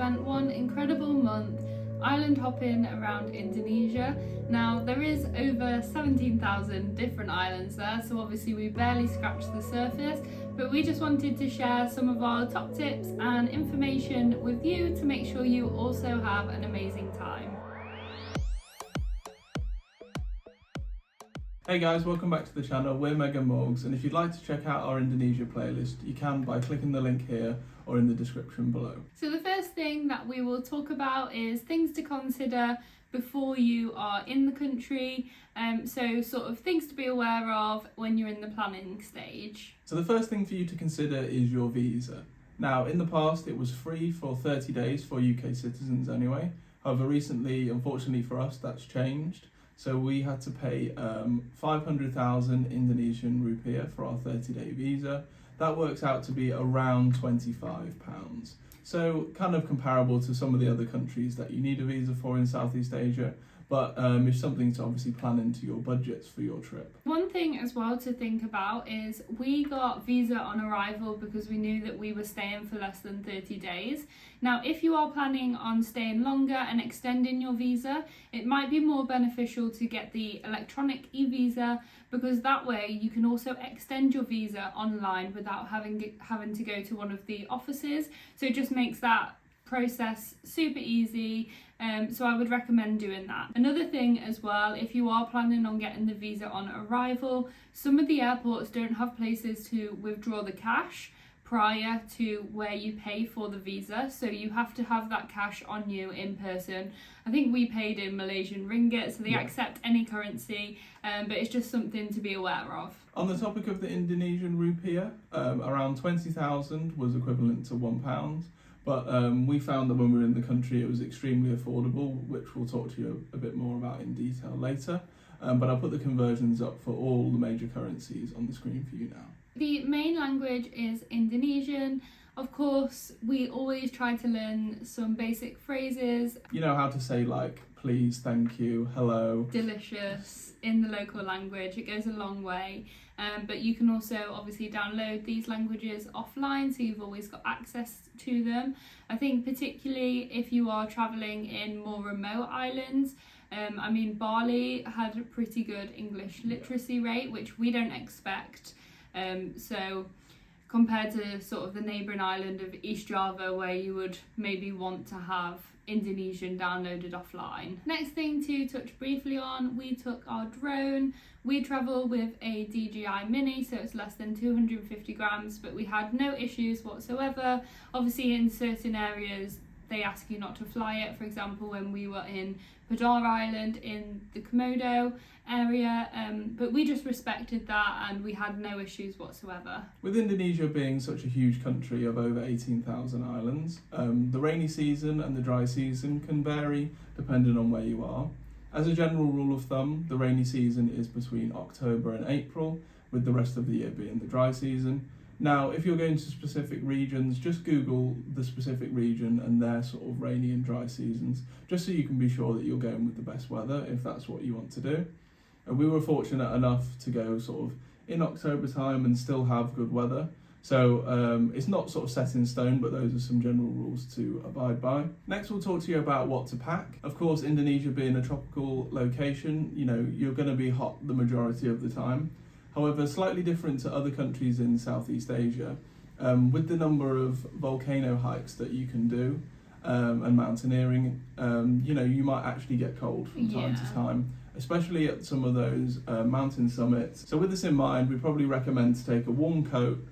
spent one incredible month island hopping around Indonesia. Now there is over 17,000 different islands there, so obviously we barely scratched the surface, but we just wanted to share some of our top tips and information with you to make sure you also have an amazing time. Hey guys, welcome back to the channel. We're megandmorgs, and if you'd like to check out our Indonesia playlist, you can by clicking the link here or in the description below. So the first thing that we will talk about is things to consider before you are in the country, so sort of things to be aware of when you're in the planning stage. So the first thing for you to consider is your visa. Now, in the past it was free for 30 days for UK citizens anyway. However, recently, unfortunately for us, that's changed. So we had to pay 500,000 Indonesian rupiah for our 30-day visa. That works out to be around £25. So kind of comparable to some of the other countries that you need a visa for in Southeast Asia, but it's something to obviously plan into your budgets for your trip. One thing as well to think about is we got visa on arrival because we knew that we were staying for less than 30 days. Now, if you are planning on staying longer and extending your visa, it might be more beneficial to get the electronic e-visa, because that way you can also extend your visa online without having to go to one of the offices. So it just makes that process super easy, so I would recommend doing that. Another thing as well, if you are planning on getting the visa on arrival, some of the airports don't have places to withdraw the cash prior to where you pay for the visa, so you have to have that cash on you in person. I think we paid in Malaysian ringgit, so they accept any currency, but it's just something to be aware of. On the topic of the Indonesian rupiah, around 20,000 was equivalent to £1. But we found that when we were in the country it was extremely affordable, which we'll talk to you a bit more about in detail later. But I'll put the conversions up for all the major currencies on the screen for you now. The main language is Indonesian. Of course, we always try to learn some basic phrases. You know how to say like please, thank you, hello, delicious in the local language. It goes a long way. But you can also obviously download these languages offline, so you've always got access to them. I think particularly if you are travelling in more remote islands, I mean Bali had a pretty good English literacy rate, which we don't expect. So compared to sort of the neighbouring island of East Java, where you would maybe want to have Indonesian downloaded offline. Next thing to touch briefly on, we took our drone. We travel with a DJI Mini, so it's less than 250 grams, but we had no issues whatsoever. Obviously in certain areas they ask you not to fly it. For example, when we were in Padar Island in the Komodo area, but we just respected that and we had no issues whatsoever. With Indonesia being such a huge country of over 18,000 islands, the rainy season and the dry season can vary depending on where you are. As a general rule of thumb, the rainy season is between October and April, with the rest of the year being the dry season. Now, if you're going to specific regions, just Google the specific region and their sort of rainy and dry seasons, just so you can be sure that you're going with the best weather, if that's what you want to do. And we were fortunate enough to go sort of in October time and still have good weather. So it's not sort of set in stone, but those are some general rules to abide by. Next, we'll talk to you about what to pack. Of course, Indonesia being a tropical location, you know, you're going to be hot the majority of the time. However, slightly different to other countries in Southeast Asia, with the number of volcano hikes that you can do and mountaineering, you know, you might actually get cold from time to time, especially at some of those mountain summits. So with this in mind, we probably recommend to take a warm coat,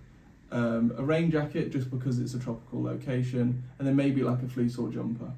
a rain jacket just because it's a tropical location, and then maybe like a fleece or jumper,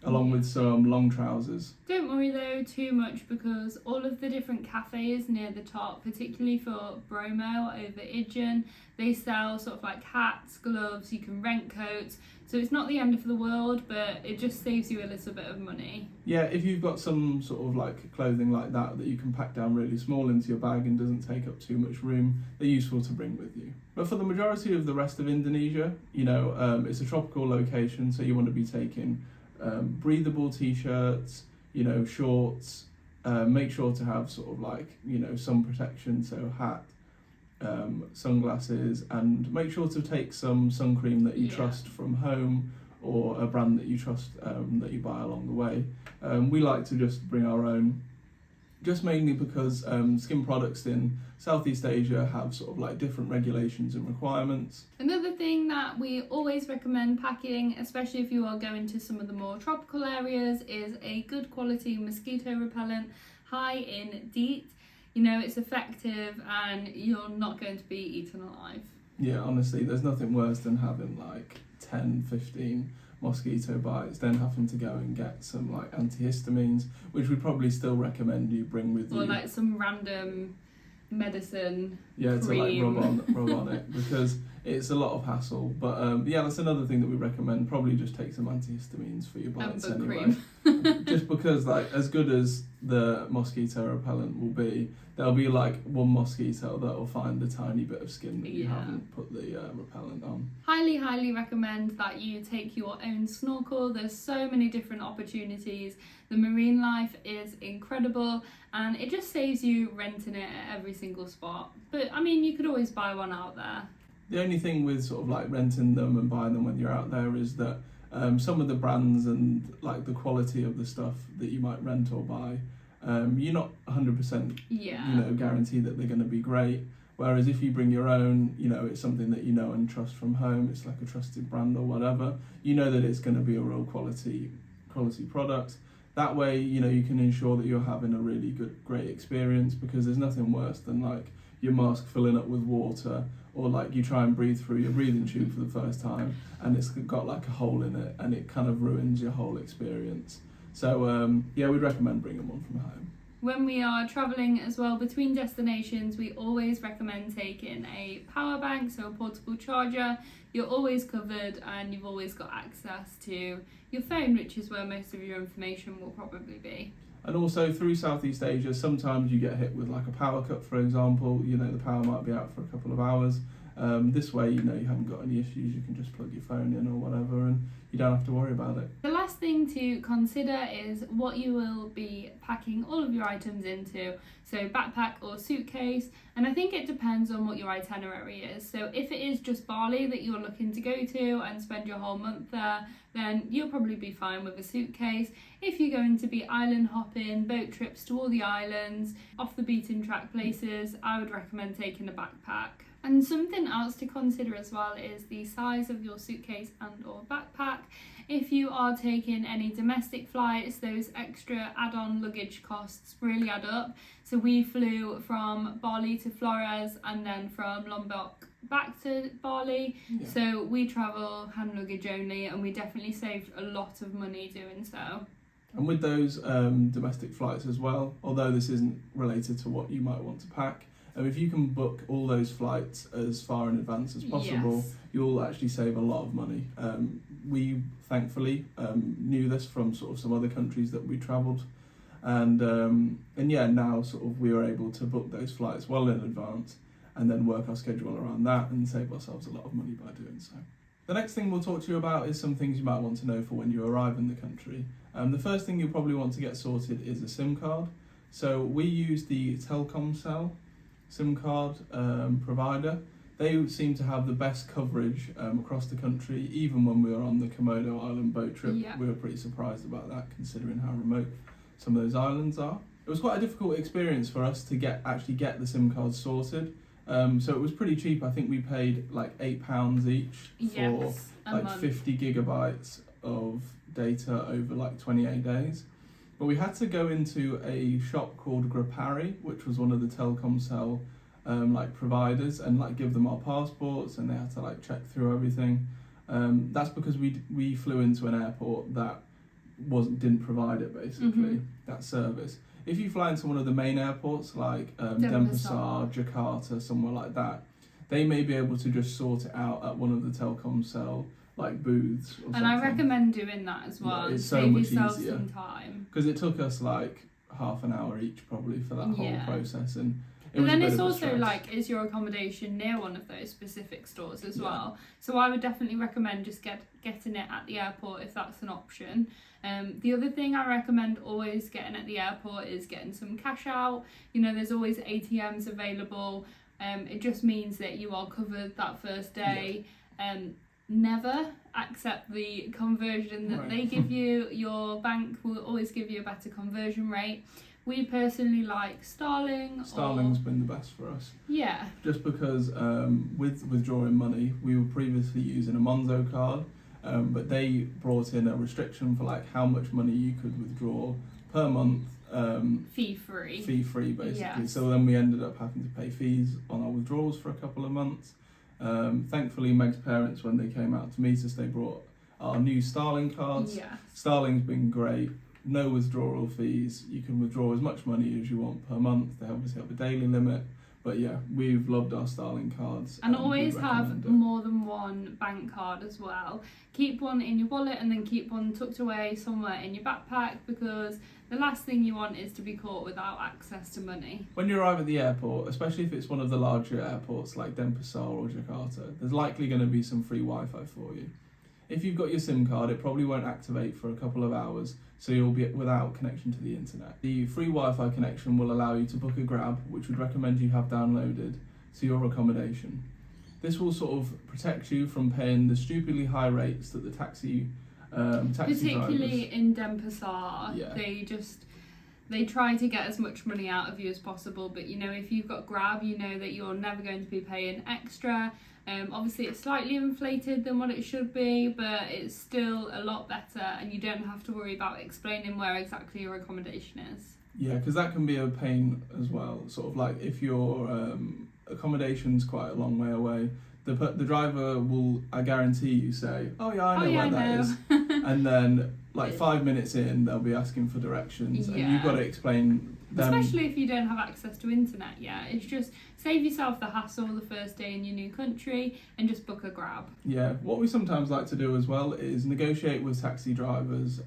along with some long trousers. Don't worry though too much, because all of the different cafes near the top, particularly for Bromo over Ijen, they sell sort of like hats, gloves, you can rent coats, so it's not the end of the world, but it just saves you a little bit of money. Yeah, if you've got some sort of like clothing like that you can pack down really small into your bag and doesn't take up too much room, they're useful to bring with you. But for the majority of the rest of Indonesia, you know, it's a tropical location, so you want to be taking breathable t-shirts, you know, shorts, make sure to have sort of like, you know, sun protection, so hat, sunglasses, and make sure to take some sun cream that you trust from home or a brand that you trust that you buy along the way. We like to just bring our own, just mainly because skin products in Southeast Asia have sort of like different regulations and requirements. Another thing that we always recommend packing, especially if you are going to some of the more tropical areas, is a good quality mosquito repellent, high in DEET. You know, it's effective and you're not going to be eaten alive. Yeah, honestly, there's nothing worse than having like 10, 15 mosquito bites, then having to go and get some like antihistamines, which we probably still recommend you bring with you. Or like some random medicine Yeah, cream. To like rub on it, because it's a lot of hassle. But yeah, that's another thing that we recommend. Probably just take some antihistamines for your bites anyway. Just because, like, as good as the mosquito repellent will be, there'll be like one mosquito that will find a tiny bit of skin that you haven't put the repellent on. Highly recommend that you take your own snorkel. There's so many different opportunities. The marine life is incredible and it just saves you renting it at every single spot. But I mean, you could always buy one out there. The only thing with sort of like renting them and buying them when you're out there is that some of the brands and like the quality of the stuff that you might rent or buy, you're not 100% guaranteed that they're going to be great. Whereas if you bring your own, you know, it's something that you know and trust from home, it's like a trusted brand or whatever, you know that it's going to be a real quality product. That way, you know, you can ensure that you're having a really great experience, because there's nothing worse than like your mask filling up with water, or like you try and breathe through your breathing tube for the first time and it's got like a hole in it and it kind of ruins your whole experience. So yeah, we'd recommend bringing one from home. When we are travelling as well between destinations, we always recommend taking a power bank, so a portable charger. You're always covered and you've always got access to your phone, which is where most of your information will probably be. And also through Southeast Asia, sometimes you get hit with like a power cut, for example. You know, the power might be out for a couple of hours. This way, you know, you haven't got any issues. You can just plug your phone in or whatever and you don't have to worry about it. The last thing to consider is what you will be packing all of your items into. So backpack or suitcase. And I think it depends on what your itinerary is. So if it is just Bali that you're looking to go to and spend your whole month there, then you'll probably be fine with a suitcase. If you're going to be island hopping, boat trips to all the islands, off the beaten track places, I would recommend taking a backpack. And something else to consider as well is the size of your suitcase and or backpack. If you are taking any domestic flights, those extra add-on luggage costs really add up. So we flew from Bali to Flores and then from Lombok back to Bali. Yeah. So we travel hand luggage only and we definitely saved a lot of money doing so. And with those domestic flights as well, although this isn't related to what you might want to pack, if you can book all those flights as far in advance as possible, you'll actually save a lot of money. We thankfully knew this from sort of some other countries that we travelled, and yeah, now sort of we were able to book those flights well in advance and then work our schedule around that and save ourselves a lot of money by doing so. The next thing we'll talk to you about is some things you might want to know for when you arrive in the country. The first thing you'll probably want to get sorted is a SIM card. So we use the Telkomsel SIM card provider. They seem to have the best coverage across the country. Even when we were on the Komodo Island boat trip, we were pretty surprised about that, considering how remote some of those islands are. It was quite a difficult experience for us to actually get the SIM card sorted. So it was pretty cheap. I think we paid like £8 each for like 50 gigabytes of data over like 28 days. But we had to go into a shop called Grapari, which was one of the Telkomsel like providers, and like give them our passports, and they had to like check through everything. That's because we flew into an airport that didn't provide it, basically, that service. If you fly into one of the main airports like Denpasar, Jakarta, somewhere like that, they may be able to just sort it out at one of the Telkomsel like booths or something. I recommend doing that as well. Yeah, it's so save much yourself easier. Some time. Because it took us like half an hour each probably for that whole process, and but then it's also like, is your accommodation near one of those specific stores as well? So I would definitely recommend just getting it at the airport if that's an option. The other thing I recommend always getting at the airport is getting some cash out. You know, there's always ATMs available. It just means that you are covered that first day. never accept the conversion that Right. they give you. Your bank will always give you a better conversion rate. We personally like Starling. Starling's been the best for us. Yeah. Just because with withdrawing money, we were previously using a Monzo card, but they brought in a restriction for like how much money you could withdraw per month. Fee free basically. Yes. So then we ended up having to pay fees on our withdrawals for a couple of months. Thankfully, Meg's parents, when they came out to meet us, they brought our new Starling cards. Yes. Starling's been great. No withdrawal fees. You can withdraw as much money as you want per month. They obviously have a daily limit. But yeah, we've loved our Starling cards. And always we'd have recommend it. more than one bank card as well. Keep one in your wallet and then keep one tucked away somewhere in your backpack, because the last thing you want is to be caught without access to money. When you arrive at the airport, especially if it's one of the larger airports like Denpasar or Jakarta, there's likely going to be some free Wi-Fi for you. If you've got your SIM card, it probably won't activate for a couple of hours, so you'll be without connection to the internet. The free Wi-Fi connection will allow you to book a Grab, which we'd recommend you have downloaded, to your accommodation. This will sort of protect you from paying the stupidly high rates that the taxi Particularly drivers. in Denpasar, Yeah. they try to get as much money out of you as possible, but you know, if you've got Grab, you know that you're never going to be paying extra. Obviously it's slightly inflated than what it should be, but it's still a lot better, and you don't have to worry about explaining where exactly your accommodation is. Yeah, because that can be a pain as well. Sort of like if your accommodation's quite a long way away, the driver will, I guarantee you, say, "Oh yeah, I know where that is," and then like 5 minutes in, they'll be asking for directions, and you've got to explain them. Especially if you don't have access to internet yet. It's just save yourself the hassle the first day in your new country and just book a Grab. Yeah, what we sometimes like to do as well is negotiate with taxi drivers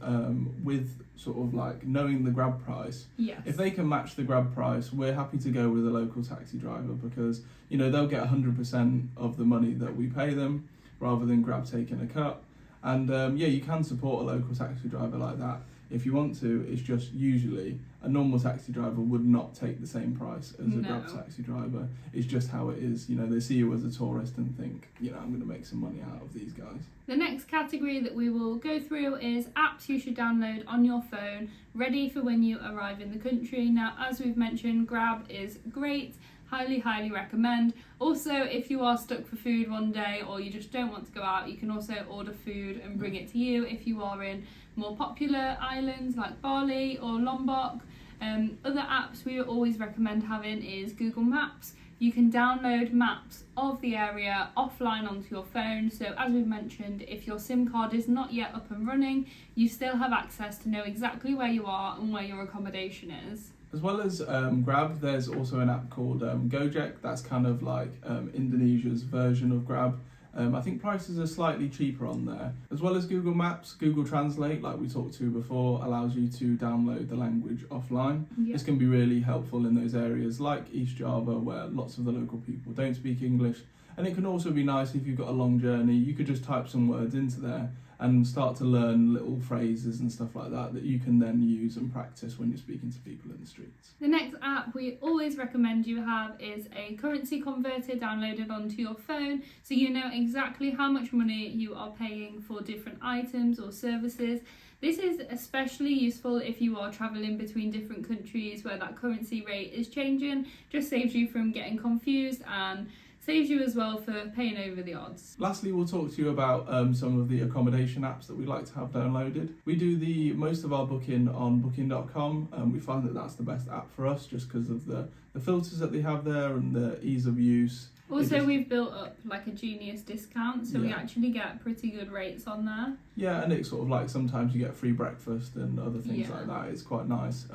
with sort of like knowing the Grab price. Yes. If they can match the Grab price, we're happy to go with a local taxi driver, because you know they'll get 100% of the money that we pay them rather than Grab taking a cut. And yeah, you can support a local taxi driver like that if you want to. It's just usually a normal taxi driver would not take the same price as a Grab taxi driver. It's just how it is. You know, they see you as a tourist and think, you know, I'm going to make some money out of these guys. The next category that we will go through is apps you should download on your phone, ready for when you arrive in the country. Now, as we've mentioned, Grab is great. Highly recommend. Also, if you are stuck for food one day or you just don't want to go out, you can also order food and bring it to you if you are in more popular islands like Bali or Lombok. Other apps we always recommend having is Google Maps. You can download maps of the area offline onto your phone, so as we've mentioned, if your SIM card is not yet up and running, you still have access to know exactly where you are and where your accommodation is. As well as Grab, there's also an app called Gojek. That's kind of like Indonesia's version of Grab. I think prices are slightly cheaper on there. As well as Google Maps, Google Translate, like we talked to before, allows you to download the language offline. Yep. This can be really helpful in those areas like East Java, where lots of the local people don't speak English. And it can also be nice if you've got a long journey, you could just type some words into there and start to learn little phrases and stuff like that you can then use and practice when you're speaking to people in the streets. The next app we always recommend you have is a currency converter downloaded onto your phone, so you know exactly how much money you are paying for different items or services. This is especially useful if you are travelling between different countries where that currency rate is changing. Just saves you from getting confused and saves you as well for paying over the odds. Lastly, we'll talk to you about some of the accommodation apps that we like to have downloaded. We do most of our booking on booking.com, and we find that that's the best app for us just because of the filters that they have there and the ease of use. Also, we've built up like a Genius discount, so we actually get pretty good rates on there. Yeah, and it's sort of like sometimes you get free breakfast and other things like that. It's quite nice.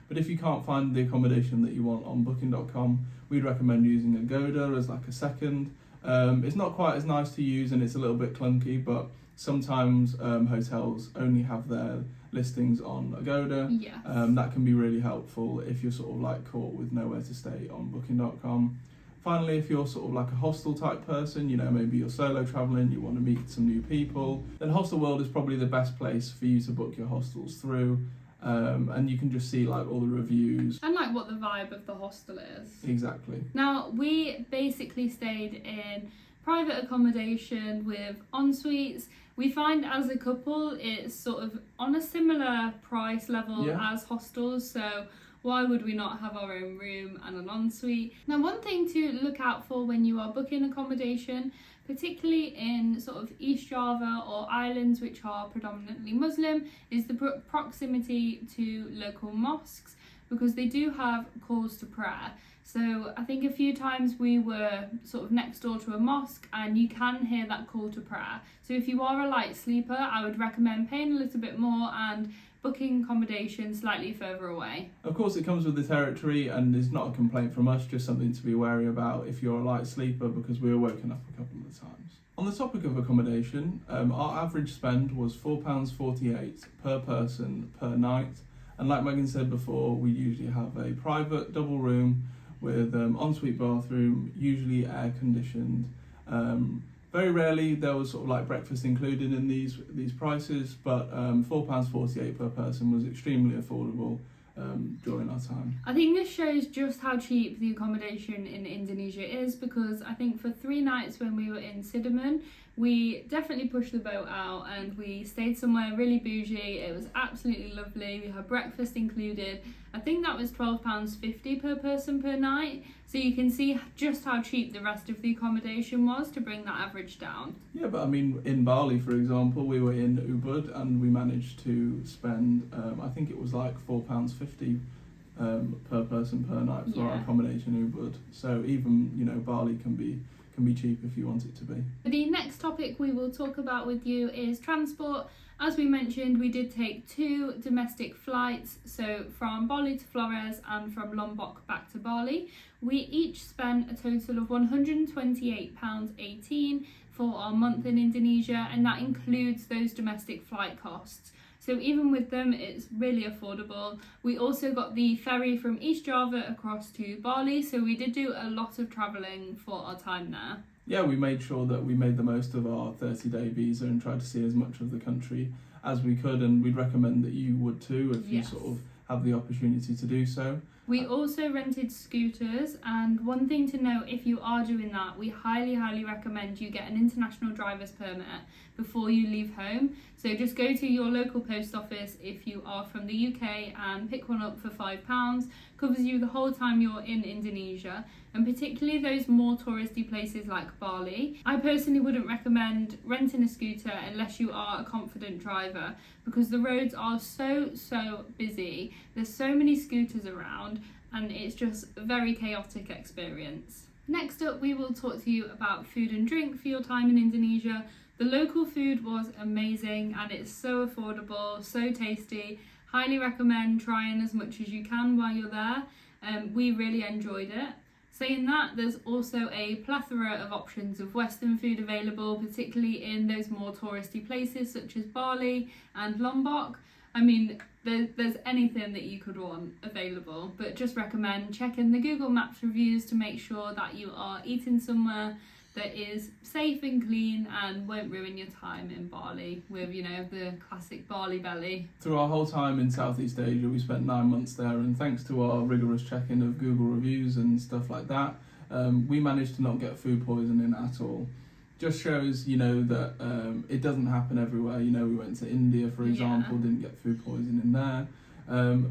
But if you can't find the accommodation that you want on booking.com, we'd recommend using Agoda as like a second. It's not quite as nice to use and it's a little bit clunky, but sometimes hotels only have their listings on Agoda. Yes. That can be really helpful if you're sort of like caught with nowhere to stay on booking.com. Finally, if you're sort of like a hostel type person, you know, maybe you're solo travelling, you want to meet some new people, then Hostel World is probably the best place for you to book your hostels through. And you can just see like all the reviews. And like what the vibe of the hostel is. Exactly. Now, we basically stayed in private accommodation with en suites. We find as a couple it's sort of on a similar price level as hostels, so why would we not have our own room and an ensuite? Now, one thing to look out for when you are booking accommodation, particularly in sort of East Java or islands which are predominantly Muslim, is the proximity to local mosques, because they do have calls to prayer. So I think a few times we were sort of next door to a mosque and you can hear that call to prayer. So if you are a light sleeper, I would recommend paying a little bit more and booking accommodation slightly further away. Of course, it comes with the territory and is not a complaint from us, just something to be wary about if you're a light sleeper, because we were woken up a couple of times. On the topic of accommodation, our average spend was £4.48 per person per night. And like Megan said before, we usually have a private double room with ensuite bathroom, usually air conditioned. Very rarely there was sort of like breakfast included in these prices, but £4.48 per person was extremely affordable during our time. I think this shows just how cheap the accommodation in Indonesia is, because I think for 3 nights when we were in Cinnamon, we definitely pushed the boat out and we stayed somewhere really bougie. It was absolutely lovely. We had breakfast included. I think that was £12.50 per person per night. So you can see just how cheap the rest of the accommodation was to bring that average down. Yeah, but I mean, in Bali, for example, we were in Ubud and we managed to spend, I think it was like £4.50 per person per night for our accommodation in Ubud. So even, Bali can be cheap if you want it to be. The next topic we will talk about with you is transport. As we mentioned, we did take 2 domestic flights, so from Bali to Flores and from Lombok back to Bali. We each spent a total of £128.18 for our month in Indonesia, and that includes those domestic flight costs. So even with them, it's really affordable. We also got the ferry from East Java across to Bali, so we did do a lot of travelling for our time there. Yeah, we made sure that we made the most of our 30-day visa and tried to see as much of the country as we could, and we'd recommend that you would too if you sort of have the opportunity to do so. We also rented scooters, and one thing to note, if you are doing that, we highly recommend you get an international driver's permit before you leave home. So just go to your local post office if you are from the UK and pick one up for £5. Covers you the whole time you're in Indonesia, and particularly those more touristy places like Bali. I personally wouldn't recommend renting a scooter unless you are a confident driver, because the roads are so busy. There's so many scooters around and it's just a very chaotic experience. Next up, we will talk to you about food and drink for your time in Indonesia. The local food was amazing and it's so affordable, so tasty. Highly recommend trying as much as you can while you're there. We really enjoyed it. Saying that, there's also a plethora of options of Western food available, particularly in those more touristy places such as Bali and Lombok. I mean, there's anything that you could want available, but just recommend checking the Google Maps reviews to make sure that you are eating somewhere that is safe and clean and won't ruin your time in Bali with, the classic Bali belly. Through our whole time in Southeast Asia, we spent 9 months there, and thanks to our rigorous checking of Google reviews and stuff like that, we managed to not get food poisoning at all. Just shows, that it doesn't happen everywhere. We went to India, for example, didn't get food poisoning there.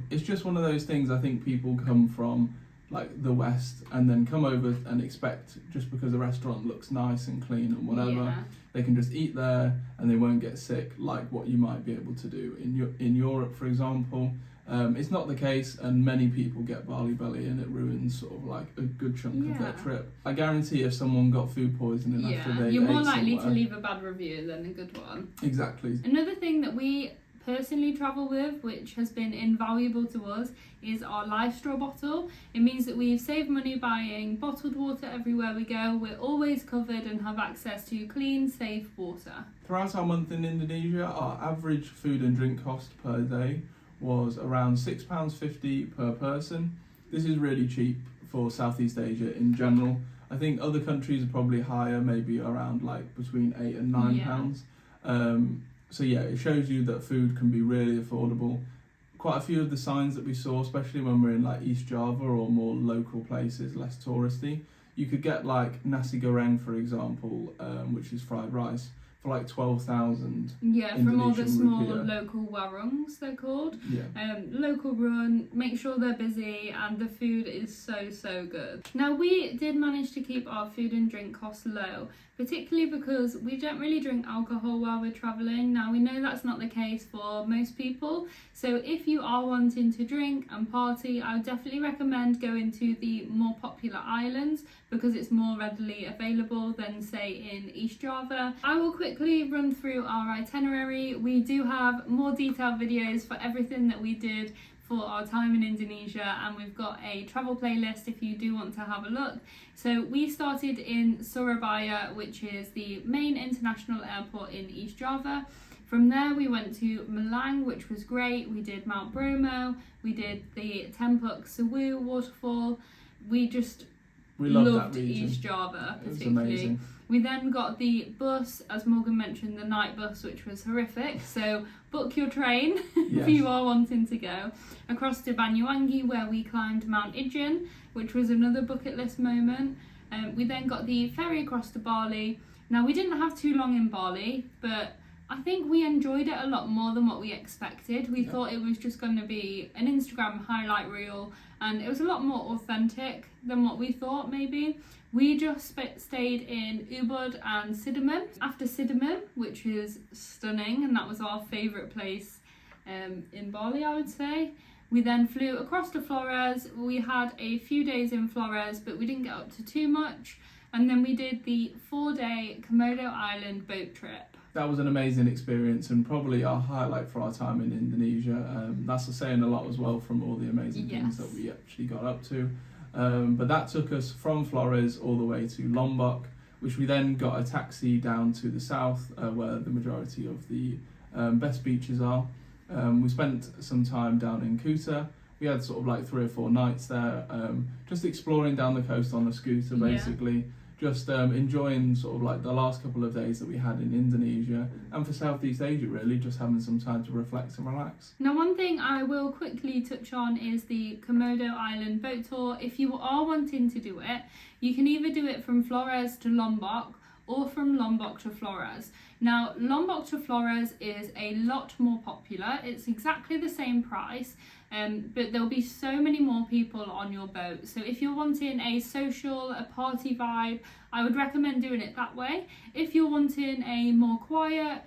It's just one of those things. I think people come from like the West and then come over and expect, just because the restaurant looks nice and clean and whatever, they can just eat there and they won't get sick like what you might be able to do in Europe, for example. It's not the case, and many people get Bali belly and it ruins sort of like a good chunk of their trip. I guarantee if someone got food poisoning after they you're more ate likely somewhere, to leave a bad review than a good one. Exactly. Another thing that we personally travel with, which has been invaluable to us, is our life straw bottle. It means that we've saved money buying bottled water everywhere we go. We're always covered and have access to clean, safe water. Throughout our month in Indonesia, our average food and drink cost per day was around £6.50 per person. This is really cheap for Southeast Asia in general. I think other countries are probably higher, maybe around like between £8 and £9. So yeah, it shows you that food can be really affordable. Quite a few of the signs that we saw, especially when we're in like East Java or more local places, less touristy, you could get like nasi goreng, for example, which is fried rice, for like 12,000. Yeah, from all the Indonesian small rupiah. local warungs, they're called. Yeah. Local run, make sure they're busy, and the food is so good. Now, we did manage to keep our food and drink costs low, particularly because we don't really drink alcohol while we're travelling. Now, we know that's not the case for most people, so if you are wanting to drink and party, I would definitely recommend going to the more popular islands because it's more readily available than, say, in East Java. I will quickly run through our itinerary. We do have more detailed videos for everything that we did for our time in Indonesia, and we've got a travel playlist if you do want to have a look. So we started in Surabaya, which is the main international airport in East Java. From there we went to Malang, which was great. We did Mount Bromo, we did the Tempuk Sewu waterfall. We loved that region. East Java It was particularly. amazing. We then got the bus, as Morgan mentioned, the night bus, which was horrific. So book your train Yes. if you are wanting to go. Across to Banyuwangi, where we climbed Mount Ijen, which was another bucket list moment. We then got the ferry across to Bali. Now, we didn't have too long in Bali, but I think we enjoyed it a lot more than what we expected. We thought it was just going to be an Instagram highlight reel, and it was a lot more authentic than what we thought maybe. We just stayed in Ubud and Sidaman. After Sidaman, which is stunning, and that was our favourite place in Bali, I would say. We then flew across to Flores. We had a few days in Flores, but we didn't get up to too much. And then we did the 4-day Komodo Island boat trip. That was an amazing experience and probably our highlight for our time in Indonesia. That's saying a lot as well from all the amazing things that we actually got up to. But that took us from Flores all the way to Lombok, which we then got a taxi down to the south, where the majority of the best beaches are. We spent some time down in Kuta. We had sort of like 3 or 4 nights there, just exploring down the coast on a scooter, basically. Just enjoying sort of like the last couple of days that we had in Indonesia, and for Southeast Asia really, just having some time to reflect and relax. Now, one thing I will quickly touch on is the Komodo Island boat tour. If you are wanting to do it, you can either do it from Flores to Lombok or from Lombok to Flores. Now, Lombok to Flores is a lot more popular. It's exactly the same price, but there'll be so many more people on your boat. So if you're wanting a social, a party vibe, I would recommend doing it that way. If you're wanting a more quiet,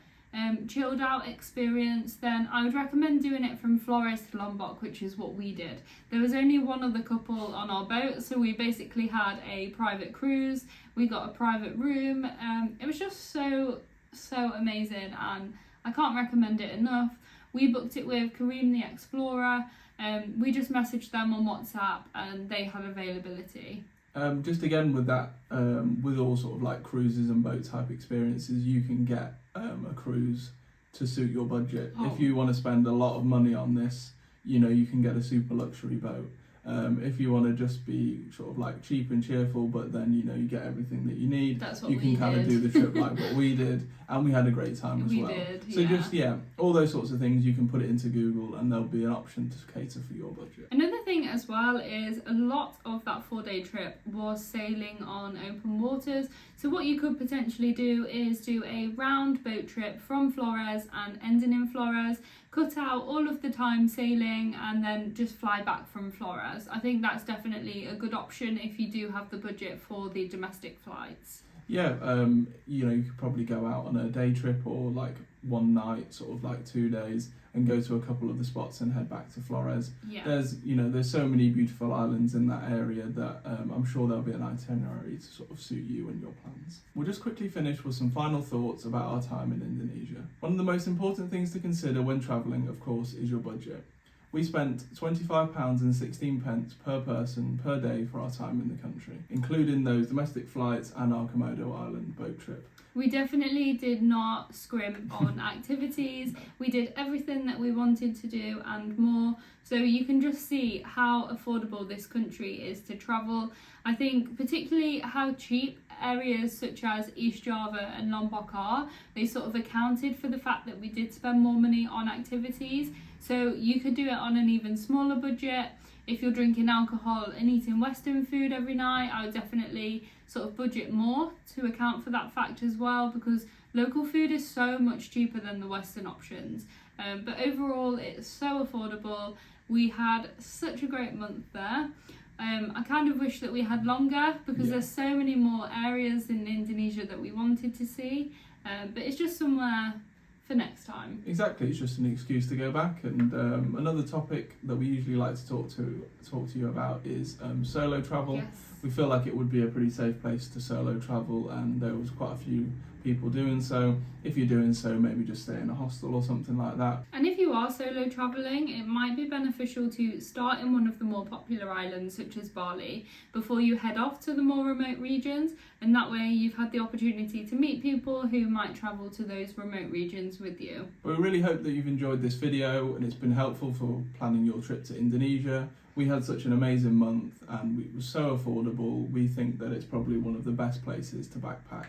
chilled out experience, then I would recommend doing it from Flores to Lombok, which is what we did. There was only one other couple on our boat, so we basically had a private cruise. We got a private room. It was just so amazing, and I can't recommend it enough. We booked it with Kareem the Explorer. We just messaged them on WhatsApp and they had availability. Just again with that, with all sort of like cruises and boat type experiences, you can get a cruise to suit your budget. If you want to spend a lot of money on this, you know, you can get a super luxury boat. If you want to just be sort of like cheap and cheerful, but then you know you get everything that you need, that's what you can kind of do the trip like what we did, and we had a great time as well. So just all those sorts of things, you can put it into Google and there'll be an option to cater for your budget. Another thing as well is a lot of that 4-day trip was sailing on open waters. So what you could potentially do is do a round boat trip from Flores and ending in Flores, cut out all of the time sailing and then just fly back from Flores. I think that's definitely a good option if you do have the budget for the domestic flights. Yeah, you know, you could probably go out on a day trip or like one night, sort of like 2 days, and go to a couple of the spots and head back to Flores. There's so many beautiful islands in that area that I'm sure there'll be an itinerary to sort of suit you and your plans. We'll just quickly finish with some final thoughts about our time in Indonesia. One of the most important things to consider when travelling, of course, is your budget. We spent £25.16 per person per day for our time in the country, including those domestic flights and our Komodo Island boat trip. We definitely did not scrimp on activities. We did everything that we wanted to do and more. So you can just see how affordable this country is to travel. I think particularly how cheap areas such as East Java and Lombok are. They sort of accounted for the fact that we did spend more money on activities. So you could do it on an even smaller budget. if you're drinking alcohol and eating Western food every night, I would definitely sort of budget more to account for that fact as well, because local food is so much cheaper than the Western options. But overall, it's so affordable. We had such a great month there. I kind of wish that we had longer, because there's so many more areas in Indonesia that we wanted to see, but it's just somewhere for next time. Exactly, it's just an excuse to go back. And another topic that we usually like to talk to you about is solo travel. Yes. We feel like it would be a pretty safe place to solo travel, and there was quite a few people doing so. If you're doing so, maybe just stay in a hostel or something like that. And if you are solo travelling, it might be beneficial to start in one of the more popular islands such as Bali before you head off to the more remote regions, and that way you've had the opportunity to meet people who might travel to those remote regions with you. We really hope that you've enjoyed this video and it's been helpful for planning your trip to Indonesia. We had such an amazing month and it was so affordable. We think that it's probably one of the best places to backpack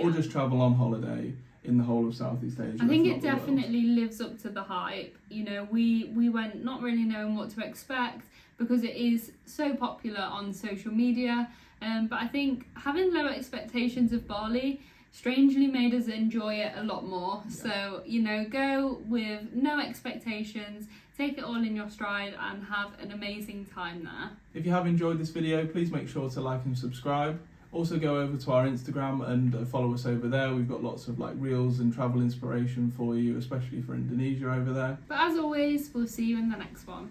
or just travel on holiday in the whole of Southeast Asia. I think it definitely lives up to the hype. You know, we went not really knowing what to expect because it is so popular on social media. But I think having low expectations of Bali strangely made us enjoy it a lot more. Yeah. So, you know, go with no expectations, take it all in your stride and have an amazing time there. If you have enjoyed this video, please make sure to like and subscribe. Also go over to our Instagram and follow us over there. We've got lots of like reels and travel inspiration for you, especially for Indonesia over there. But as always, we'll see you in the next one.